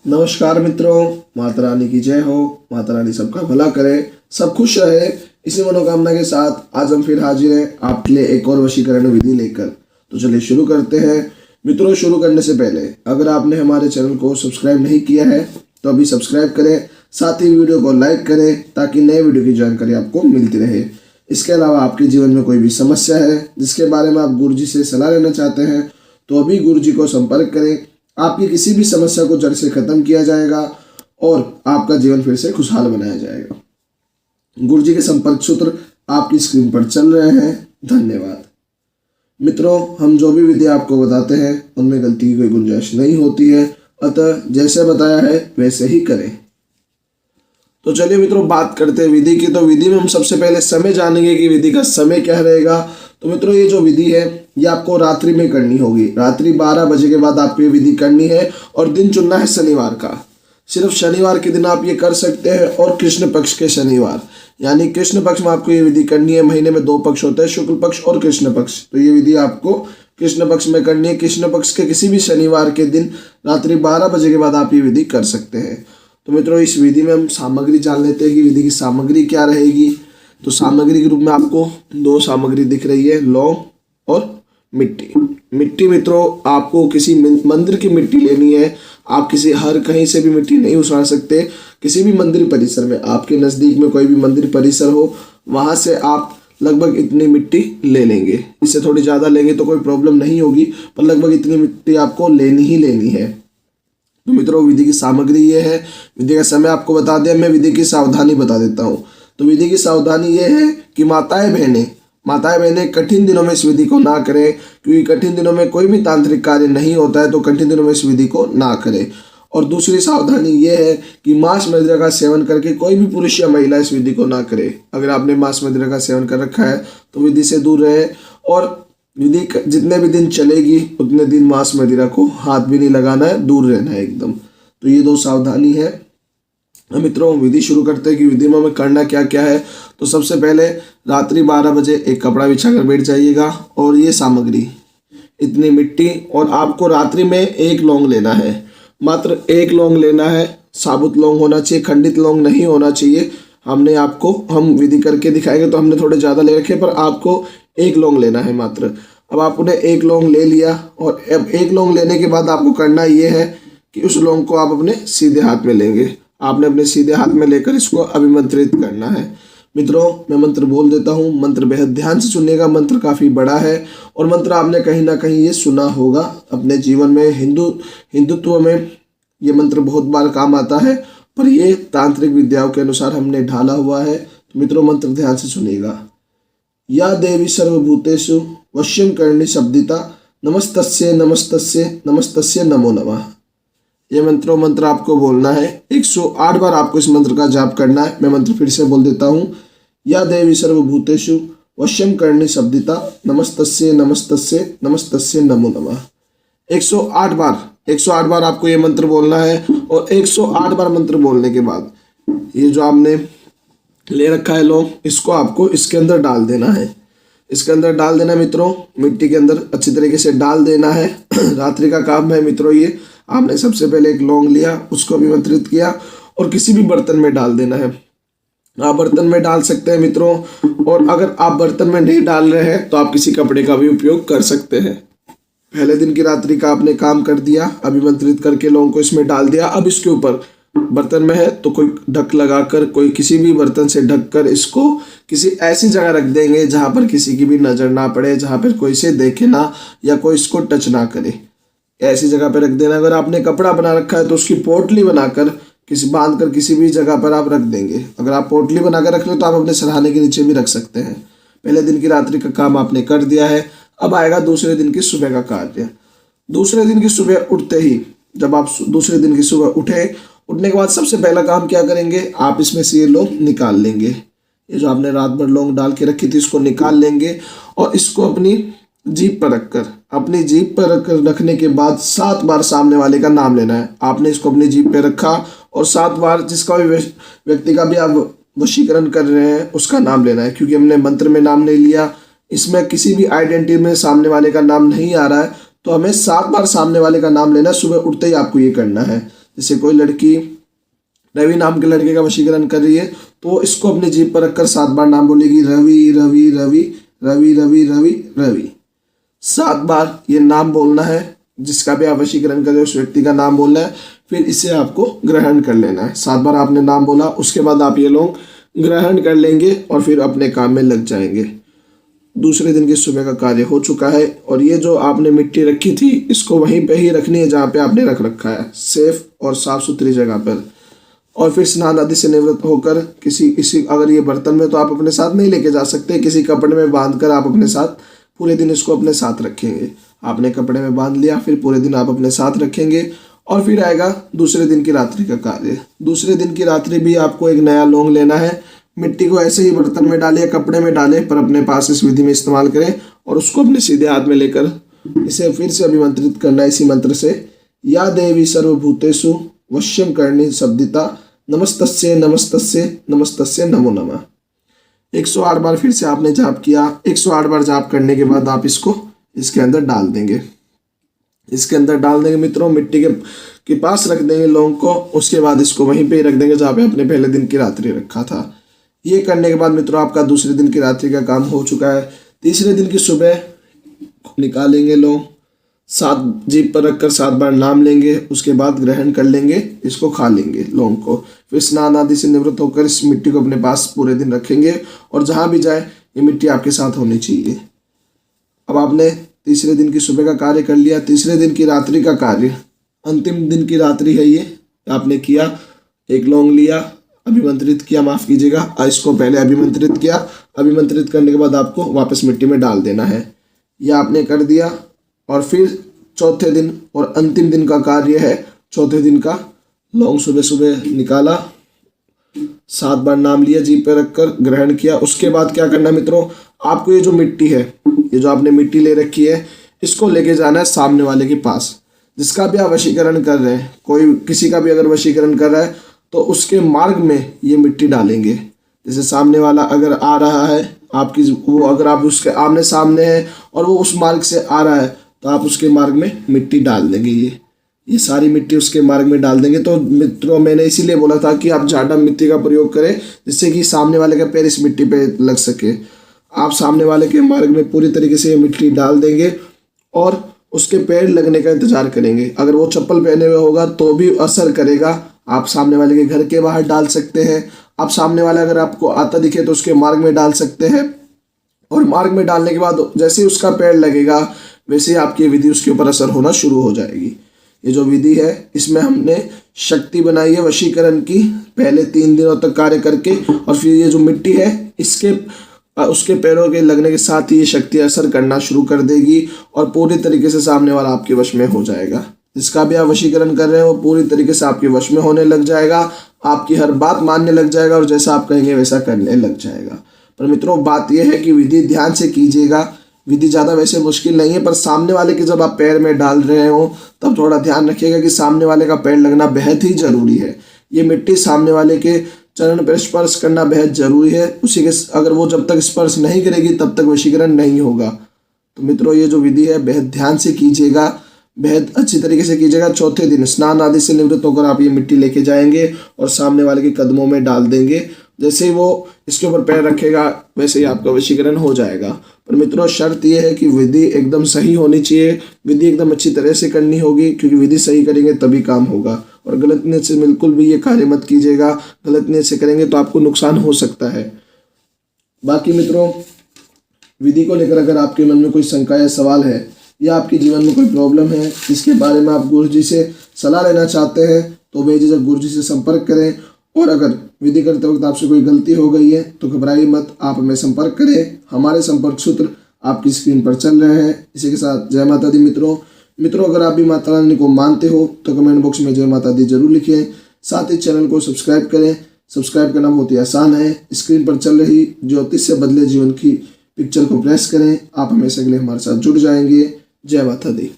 नमस्कार मित्रों, माता रानी की जय हो। माता रानी सबका भला करे, सब खुश रहे, इसी मनोकामना के साथ आज हम फिर हाजिर हैं आपके लिए एक और वशीकरण विधि लेकर। तो चलिए शुरू करते हैं। मित्रों, शुरू करने से पहले अगर आपने हमारे चैनल को सब्सक्राइब नहीं किया है तो अभी सब्सक्राइब करें, साथ ही वीडियो को लाइक करें ताकि नए वीडियो की जानकारी आपको मिलती रहे। इसके अलावा आपके जीवन में कोई भी समस्या है जिसके बारे में आप गुरुजी से सलाह लेना चाहते हैं तो अभी गुरुजी को संपर्क करें। आपकी किसी भी समस्या को जड़ से खत्म किया जाएगा और आपका जीवन फिर से खुशहाल बनाया जाएगा। गुरुजी के संपर्क सूत्र आपकी स्क्रीन पर चल रहे हैं। धन्यवाद। मित्रों, हम जो भी विधि आपको बताते हैं उनमें गलती की कोई गुंजाइश नहीं होती है, अतः जैसे बताया है वैसे ही करें। तो चलिए मित्रों, बात करते हैं विधि की। तो विधि में हम सबसे पहले समय जानेंगे कि विधि का समय क्या रहेगा। तो मित्रों, ये जो विधि है ये आपको रात्रि में करनी होगी। रात्रि 12 बजे के बाद आपको ये विधि करनी है और दिन चुनना है शनिवार का। सिर्फ शनिवार के दिन आप ये कर सकते हैं और कृष्ण पक्ष के शनिवार, यानी कृष्ण पक्ष में आपको ये विधि करनी है। महीने में 2 पक्ष होते हैं, शुक्ल पक्ष और कृष्ण पक्ष। तो ये विधि आपको कृष्ण पक्ष में करनी है। कृष्ण पक्ष के किसी भी शनिवार के दिन रात्रि 12 बजे के बाद आप ये विधि कर सकते हैं। तो मित्रों, इस विधि में हम सामग्री जान लेते हैं कि विधि की सामग्री क्या रहेगी। तो सामग्री के रूप में आपको 2 सामग्री दिख रही है, लौंग और मिट्टी। मिट्टी मित्रों, आपको किसी मंदिर की मिट्टी लेनी है। आप किसी हर कहीं से भी मिट्टी नहीं उछाल सकते। किसी भी मंदिर परिसर में, आपके नज़दीक में कोई भी मंदिर परिसर हो, वहाँ से आप लगभग इतनी मिट्टी ले लेंगे। इससे थोड़ी ज़्यादा लेंगे तो कोई प्रॉब्लम नहीं होगी, पर लगभग इतनी मिट्टी आपको लेनी ही लेनी है। तो मित्रों, विधि की सामग्री ये है। विधि का समय आपको बता दें, मैं विधि की सावधानी बता देता हूँ। तो विधि की सावधानी ये है कि माताएं बहनें कठिन दिनों में इस विधि को ना करें, क्योंकि कठिन दिनों में कोई भी तांत्रिक कार्य नहीं होता है। तो कठिन दिनों में इस विधि को ना करें। और दूसरी सावधानी ये है कि मांस मदिरा का सेवन करके कोई भी पुरुष या महिला इस विधि को ना करे। अगर आपने मांस मदिरा का सेवन कर रखा है तो विधि से दूर रहे। और विधि जितने भी दिन चलेगी उतने दिन मांस मदिरा को हाथ भी नहीं लगाना है, दूर रहना है एकदम। तो ये 2 सावधानी है। मित्रों, विधि शुरू करते हैं कि विधि में हमें करना क्या क्या है। तो सबसे पहले रात्रि 12 बजे एक कपड़ा बिछाकर बैठ जाइएगा और ये सामग्री, इतनी मिट्टी, और आपको रात्रि में 1 लौंग लेना है, मात्र 1 लौंग लेना है। साबुत लौंग होना चाहिए, खंडित लौंग नहीं होना चाहिए। हम विधि करके दिखाएंगे तो हमने थोड़े ज़्यादा ले रखे, पर आपको 1 लौंग लेना है मात्र। अब आपने 1 लौंग ले लिया और अब 1 लौंग लेने के बाद आपको करना ये है कि उस लौंग को आप अपने सीधे हाथ में लेंगे। आपने अपने सीधे हाथ में लेकर इसको अभिमंत्रित करना है। मित्रों, मैं मंत्र बोल देता हूँ, मंत्र बेहद ध्यान से सुनिएगा। मंत्र काफ़ी बड़ा है और मंत्र आपने कहीं ना कहीं ये सुना होगा अपने जीवन में। हिंदुत्व में ये मंत्र बहुत बार काम आता है, पर ये तांत्रिक विद्याओं के अनुसार हमने ढाला हुआ है। तो मित्रों, मंत्र ध्यान से सुनिएगा। या देवी सर्वभूतेषु वश्यं करणी शब्दिता नमस्तस्ये नमस्तस्ये नमस्तस्ये नमो नमः। ये मंत्र आपको बोलना है। 108 बार आपको इस मंत्र का जाप करना है। मैं मंत्र फिर से बोल देता हूँ। या देवी सर्वभूतेषु वश्यं करणी शब्दिता नमस्तस्ये नमस्तस्ये नमस्तस्ये नमो नमः। 108 बार आपको ये मंत्र बोलना है। और 108 बार मंत्र बोलने के बाद ये जो आपने ले रखा है लौंग, इसको आपको इसके अंदर डाल देना है। इसके अंदर डाल देना मित्रों, मिट्टी के अंदर अच्छी तरीके से डाल देना है। रात्रि का काम है मित्रों ये। आपने सबसे पहले 1 लौंग लिया, उसको अभिमंत्रित किया और किसी भी बर्तन में डाल देना है। आप बर्तन में डाल सकते हैं मित्रों, और अगर आप बर्तन में नहीं डाल रहे हैं तो आप किसी कपड़े का भी उपयोग कर सकते हैं। पहले दिन की रात्रि का आपने काम कर दिया, अभिमंत्रित करके लौंग को इसमें डाल दिया। अब इसके ऊपर बर्तन में है तो कोई ढक लगाकर, कोई किसी भी बर्तन से ढककर इसको किसी ऐसी जगह रख देंगे जहां पर किसी की भी नज़र ना पड़े, जहां पर कोई से देखे ना या कोई इसको टच ना करे। ऐसी जगह पर रख देना। अगर आपने कपड़ा बना रखा है तो उसकी पोटली बनाकर बांध कर किसी भी जगह पर आप रख देंगे। अगर आप पोटली बनाकर रख लो तो आप अपने सिरहाने के नीचे भी रख सकते हैं। पहले दिन की रात्रि का काम आपने कर दिया है। अब आएगा दूसरे दिन की सुबह का कार्य। दूसरे दिन की सुबह उठते ही, जब आप दूसरे दिन की सुबह उठने के बाद सबसे पहला काम क्या करेंगे, आप इसमें से ये लौंग निकाल लेंगे। ये जो आपने रात भर लौंग डाल के रखी थी इसको निकाल लेंगे और इसको अपनी जीभ पर रखने के बाद 7 बार सामने वाले का नाम लेना है। आपने इसको अपनी जीभ पे रखा और 7 बार जिसका भी व्यक्ति का भी आप वशीकरण कर रहे हैं उसका नाम लेना है। क्योंकि हमने मंत्र में नाम नहीं लिया, इसमें किसी भी आइडेंटिटी में सामने वाले का नाम नहीं आ रहा है, तो हमें 7 बार सामने वाले का नाम लेना है। सुबह उठते ही आपको ये करना है। जैसे कोई लड़की रवि नाम के लड़के का वशीकरण कर रही है तो इसको अपनी जीभ पर रखकर 7 बार नाम बोलेगी, रवि रवि रवि रवि रवि रवि रवि। 7 बार ये नाम बोलना है, जिसका भी आप वशीकरण कर रहे हो उस व्यक्ति का नाम बोलना है, फिर इसे आपको ग्रहण कर लेना है। 7 बार आपने नाम बोला, उसके बाद आप ये लोग ग्रहण कर लेंगे और फिर अपने काम में लग जाएंगे। दूसरे दिन की सुबह का कार्य हो चुका है और ये जो आपने मिट्टी रखी थी इसको वहीं पे ही रखनी है जहाँ पे आपने रख रखा है, सेफ और साफ सुथरी जगह पर। और फिर स्नान आदि से निवृत्त होकर किसी अगर ये बर्तन में तो आप अपने साथ नहीं लेके जा सकते, किसी कपड़े में बांध कर आप अपने साथ पूरे दिन इसको अपने साथ रखेंगे। आपने कपड़े में बांध लिया, फिर पूरे दिन आप अपने साथ रखेंगे। और फिर आएगा दूसरे दिन की रात्रि का कार्य। दूसरे दिन की रात्रि भी आपको एक नया लौंग लेना है, मिट्टी को ऐसे ही बर्तन में डालें, कपड़े में डालें, पर अपने पास इस विधि में इस्तेमाल करें और उसको अपने सीधे हाथ में लेकर इसे फिर से अभिमंत्रित करना है इसी मंत्र से, या देवी सर्वभूतेषु वश्यम करणी शब्दिता नमस्तस्ये नमस्तस्ये नमस्तस्ये नमो नमः। 108 बार फिर से आपने जाप किया। 108 बार जाप करने के बाद आप इसको इसके अंदर डाल देंगे। इसके अंदर डाल देंगे मित्रों, मिट्टी के पास रख देंगे लौंग को। उसके बाद इसको वहीं पे ही रख देंगे जहाँ पे आपने पहले दिन की रात्रि रखा था। ये करने के बाद मित्रों आपका दूसरे दिन की रात्रि का काम हो चुका है। तीसरे दिन की सुबह निकालेंगे लौंग, 7 जीभ पर रखकर 7 बार नाम लेंगे, उसके बाद ग्रहण कर लेंगे, इसको खा लेंगे लौंग को। फिर स्नान आदि से निवृत्त होकर इस मिट्टी को अपने पास पूरे दिन रखेंगे और जहाँ भी जाए ये मिट्टी आपके साथ होनी चाहिए। अब आपने तीसरे दिन की सुबह का कार्य कर लिया। तीसरे दिन की रात्रि का कार्य, अंतिम दिन की रात्रि है ये, आपने किया। एक लौंग लिया, अभिमंत्रित किया, माफ़ कीजिएगा, इसको पहले अभिमंत्रित किया। अभिमंत्रित करने के बाद आपको वापस मिट्टी में डाल देना है। यह आपने कर दिया। और फिर चौथे दिन और अंतिम दिन का कार्य है, चौथे दिन का लौंग सुबह सुबह निकाला, 7 बार नाम लिया, जीभ पे रखकर ग्रहण किया। उसके बाद क्या करना मित्रों, आपको ये जो मिट्टी है, ये जो आपने मिट्टी ले रखी है, इसको लेके जाना है सामने वाले के पास, जिसका भी आप वशीकरण कर रहे हैं। कोई किसी का भी अगर वशीकरण कर रहा है तो उसके मार्ग में ये मिट्टी डालेंगे। जैसे सामने वाला अगर आ रहा है आपकी, वो अगर आप उसके आमने सामने है और वो उस मार्ग से आ रहा है तो आप उसके मार्ग में मिट्टी डाल देंगे। ये सारी मिट्टी उसके मार्ग में डाल देंगे। तो मित्रों मैंने इसीलिए बोला था कि आप ज़्यादा मिट्टी का प्रयोग करें, जिससे कि सामने वाले का पैर इस मिट्टी पे लग सके। आप सामने वाले के मार्ग में पूरी तरीके से ये मिट्टी डाल देंगे और उसके पैर लगने का इंतजार करेंगे। अगर वो चप्पल पहने हुए होगा तो भी असर करेगा। आप सामने वाले के घर के बाहर डाल सकते हैं। आप सामने वाला अगर आपको आता दिखे तो उसके मार्ग में डाल सकते हैं। और मार्ग में डालने के बाद जैसे ही उसका पैर लगेगा वैसे ही आपकी विधि उसके ऊपर असर होना शुरू हो जाएगी। ये जो विधि है इसमें हमने शक्ति बनाई है वशीकरण की, पहले 3 दिनों तक कार्य करके, और फिर ये जो मिट्टी है उसके पैरों के लगने के साथ ही ये शक्ति असर करना शुरू कर देगी और पूरी तरीके से सामने वाला आपके वश में हो जाएगा। जिसका भी आप वशीकरण कर रहे हैं वो पूरी तरीके से आपके वश में होने लग जाएगा, आपकी हर बात मानने लग जाएगा और जैसा आप कहेंगे वैसा करने लग जाएगा। पर मित्रों बात यह है कि विधि ध्यान से कीजिएगा। विधि ज़्यादा वैसे मुश्किल नहीं है, पर सामने वाले के जब आप पैर में डाल रहे हो तब थोड़ा ध्यान रखिएगा कि सामने वाले का पैर लगना बेहद ही ज़रूरी है। ये मिट्टी सामने वाले के चरण पर स्पर्श करना बेहद ज़रूरी है। उसी के अगर वो जब तक स्पर्श नहीं करेगी तब तक वशीकरण नहीं होगा। तो मित्रों ये जो विधि है बेहद ध्यान से कीजिएगा, बेहद अच्छी तरीके से कीजिएगा। चौथे दिन स्नान आदि से निवृत्त होकर आप ये मिट्टी लेके जाएंगे और सामने वाले के कदमों में डाल देंगे। जैसे ही वो इसके ऊपर पैर रखेगा वैसे ही आपका वशीकरण हो जाएगा। पर मित्रों शर्त यह है कि विधि एकदम सही होनी चाहिए, विधि एकदम अच्छी तरह से करनी होगी, क्योंकि विधि सही करेंगे तभी काम होगा। और गलत नीयत से बिल्कुल भी ये कार्य मत कीजिएगा, गलत नीयत से करेंगे तो आपको नुकसान हो सकता है। बाकी मित्रों विधि को लेकर अगर आपके मन में कोई शंका या सवाल है या आपके जीवन में कोई प्रॉब्लम है जिसके बारे में आप गुरु जी से सलाह लेना चाहते हैं तो बेझिझक गुरु जी से संपर्क करें। और अगर विधि करते वक्त आपसे कोई गलती हो गई है तो घबराइए मत, आप हमें संपर्क करें। हमारे संपर्क सूत्र आपकी स्क्रीन पर चल रहे हैं। इसी के साथ जय माता दी मित्रों अगर आप भी माता रानी को मानते हो तो कमेंट बॉक्स में जय माता दी जरूर लिखें। साथ ही चैनल को सब्सक्राइब करें। सब्सक्राइब करना बहुत ही आसान है, स्क्रीन पर चल रही ज्योतिष से बदले जीवन की पिक्चर को प्रेस करें। आप हमेशा के लिए हमारे साथ जुड़ जाएंगे। जय माता दी।